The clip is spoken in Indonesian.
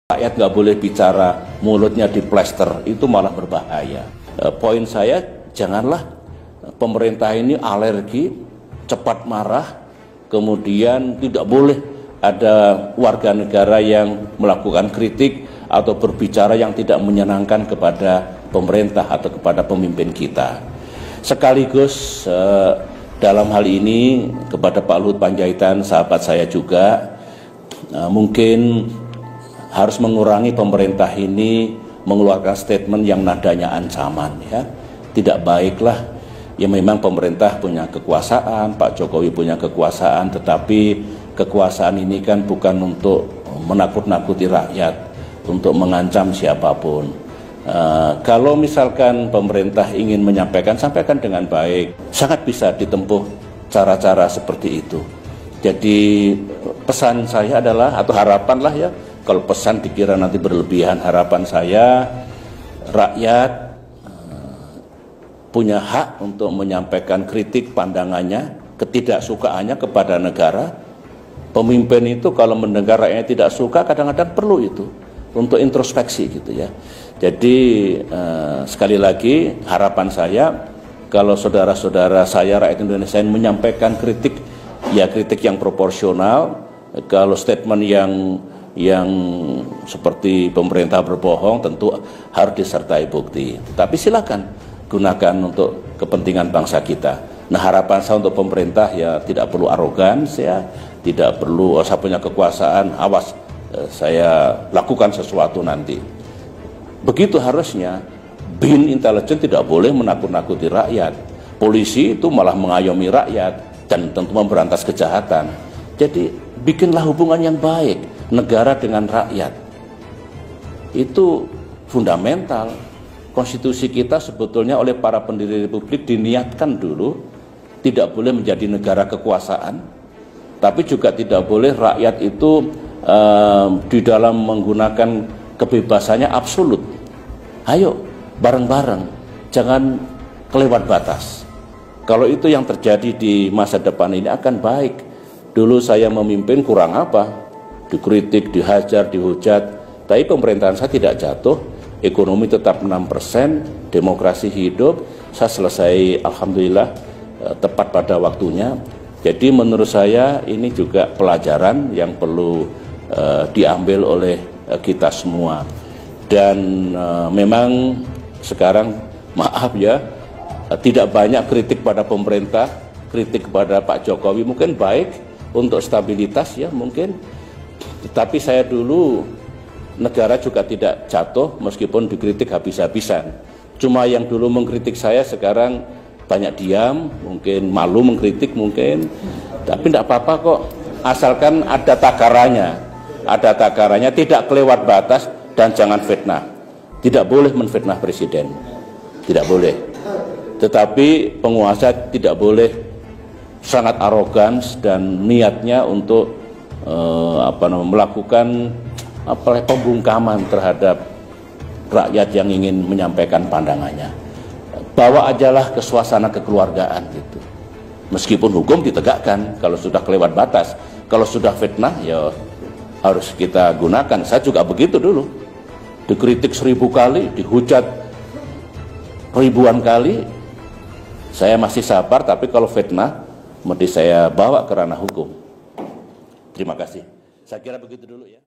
Rakyat nggak boleh bicara, mulutnya diplester, itu malah berbahaya. Poin saya, janganlah pemerintah ini alergi, cepat marah, kemudian tidak boleh ada warga negara yang melakukan kritik atau berbicara yang tidak menyenangkan kepada pemerintah atau kepada pemimpin kita. Sekaligus dalam hal ini kepada Pak Luhut Panjaitan, sahabat saya juga, mungkin harus mengurangi pemerintah ini mengeluarkan statement yang nadanya ancaman, ya. Tidak baiklah, ya memang pemerintah punya kekuasaan, Pak Jokowi punya kekuasaan, tetapi kekuasaan ini kan bukan untuk menakut-nakuti rakyat, untuk mengancam siapapun. Kalau misalkan pemerintah ingin menyampaikan, sampaikan dengan baik, sangat bisa ditempuh cara-cara seperti itu. Jadi pesan saya adalah, atau harapan lah ya, kalau pesan dikira nanti berlebihan, harapan saya rakyat punya hak untuk menyampaikan kritik pandangannya, ketidaksukaannya kepada negara. Pemimpin itu kalau mendengar rakyatnya tidak suka, kadang-kadang perlu itu untuk introspeksi gitu ya. Jadi sekali lagi harapan saya, kalau saudara-saudara saya rakyat Indonesia yang menyampaikan kritik, ya kritik yang proporsional. Kalau statement yang seperti pemerintah berbohong tentu harus disertai bukti. Tapi silakan gunakan untuk kepentingan bangsa kita. Nah, harapan saya untuk pemerintah ya tidak perlu arogan, ya tidak perlu saya punya kekuasaan, awas saya lakukan sesuatu nanti. Begitu harusnya. BIN intelijen tidak boleh menakut-nakuti rakyat. Polisi itu malah mengayomi rakyat dan tentu memberantas kejahatan. Jadi bikinlah hubungan yang baik negara dengan rakyat. Itu fundamental. Konstitusi kita sebetulnya oleh para pendiri republik diniatkan dulu tidak boleh menjadi negara kekuasaan, tapi juga tidak boleh rakyat itu di dalam menggunakan kebebasannya absolut. Ayo bareng-bareng, jangan kelewat batas. Kalau itu yang terjadi di masa depan ini akan baik. Dulu saya memimpin kurang apa? Dikritik, dihajar, dihujat, tapi pemerintahan saya tidak jatuh, ekonomi tetap 6%, demokrasi hidup, saya selesai alhamdulillah tepat pada waktunya. Jadi menurut saya ini juga pelajaran yang perlu diambil oleh kita semua. Dan memang sekarang maaf ya, tidak banyak kritik pada pemerintah, kritik kepada Pak Jokowi mungkin baik untuk stabilitas ya mungkin. Tetapi saya dulu, negara juga tidak jatuh meskipun dikritik habis-habisan. Cuma yang dulu mengkritik saya sekarang banyak diam, mungkin malu mengkritik mungkin. Tapi tidak apa-apa kok, asalkan ada takarannya. Ada takarannya, tidak kelewat batas dan jangan fitnah. Tidak boleh menfitnah presiden, tidak boleh. Tetapi penguasa tidak boleh sangat arogan dan niatnya untuk melakukan pembungkaman terhadap rakyat yang ingin menyampaikan pandangannya. Bawa ajalah ke suasana kekeluargaan gitu. Meskipun hukum ditegakkan kalau sudah kelewat batas. Kalau sudah fitnah ya harus kita gunakan. Saya juga begitu dulu. Dikritik 1000 kali, dihujat ribuan kali. Saya masih sabar, tapi kalau fitnah mesti saya bawa ke ranah hukum. Terima kasih. Saya kira begitu dulu ya.